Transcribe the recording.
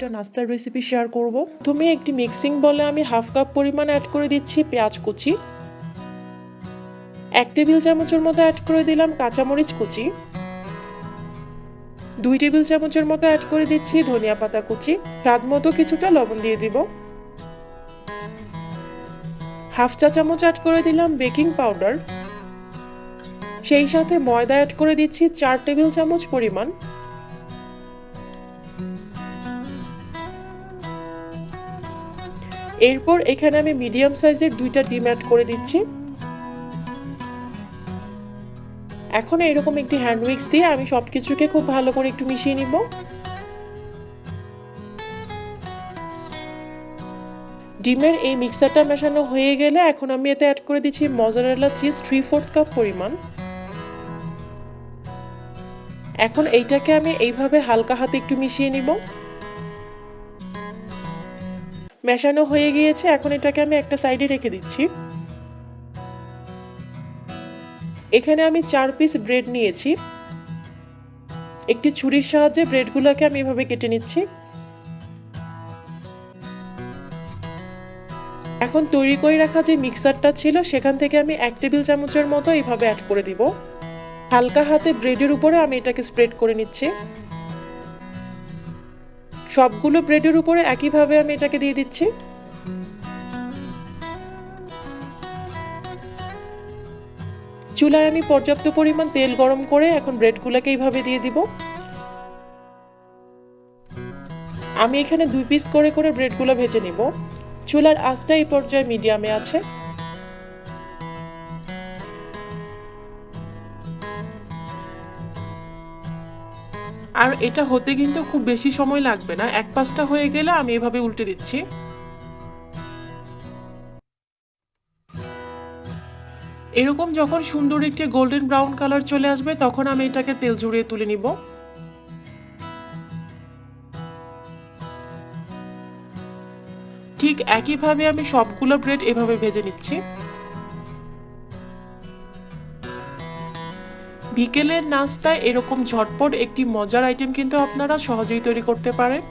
একটা নাস্তার recipe share করব। প্রথমে একটি মিক্সিং বলে আমি হাফ কাপ পরিমাণ অ্যাড করে দিচ্ছি পেঁয়াজ কুচি, 1 টেবিল চামচের মতো অ্যাড করে দিলাম কাঁচামরিচ কুচি, 2 টেবিল চামচের মতো অ্যাড করে দিচ্ছি ধনিয়া পাতা কুচি, স্বাদ মতো কিছুটা লবণ দিয়ে দিব, হাফ চা চামচ অ্যাড করে দিলাম বেকিং পাউডার, সেই সাথে ময়দা অ্যাড করে দিচ্ছি 4 টেবিল চামচ পরিমাণ। এরপর এখানে আমি মিডিয়াম সাইজের 2টা ডিম অ্যাড করে দিচ্ছি। এখন এরকম একটি হ্যান্ড উইক্স দিয়ে আমি সবকিছুকে খুব ভালো করে একটু মিশিয়ে নিব। ডিমের এই মিক্সারটা মেশানো হয়ে গেলে এখন আমি এতে অ্যাড করে দিচ্ছি মজারেলা চিজ 3/4 কাপ পরিমাণ। এখন এইটাকে আমি এইভাবে হালকা হাতে একটু মিশিয়ে নিব। মেশানো হয়ে গিয়েছে, এখন এটাকে আমি একটা সাইডে রেখে দিচ্ছি। এখানে আমি 4 পিস ব্রেড নিয়েছি। একটি ছুরির সাহায্যে ব্রেডগুলোকে আমি এভাবে কেটে নিচ্ছি। এখন তৈরি করে রাখা যে মিক্সারটা ছিল সেখান থেকে আমি 1 টেবিল চামচের মতো এইভাবে অ্যাড করে দিব। হালকা হাতে ব্রেডের উপরে আমি এটাকে স্প্রেড করে নিচ্ছি। সবগুলো ব্রেডের উপরে একইভাবে আমি এটাকে দিয়ে দিচ্ছি। চুলায় আমি পর্যাপ্ত পরিমাণ তেল গরম করে এখন ব্রেডগুলোকে এইভাবে দিয়ে দিব। আমি এখানে 2 পিস করে করে ব্রেডগুলো ভেজে নিব। চুলার আঁচটা এই পর্যায়ে মিডিয়ামে আছে। আর এটা হতে কিন্তু খুব বেশি সময় লাগবে না, 1 পাশটা হয়ে গেলে আমি এভাবে উল্টে দিচ্ছি। এরকম যখন সুন্দর একটি গোল্ডেন ব্রাউন কালার চলে আসবে তখন আমি এটাকে তেল ঝরিয়ে তুলে নিব। ঠিক একইভাবে আমি সবগুলো ব্রেড এভাবে ভেজে নিচ্ছি। বিকেলের নাস্তায় এরকম ঝটপট একটি মজার আইটেম কিন্তু আপনারা সহজেই তৈরি করতে পারেন।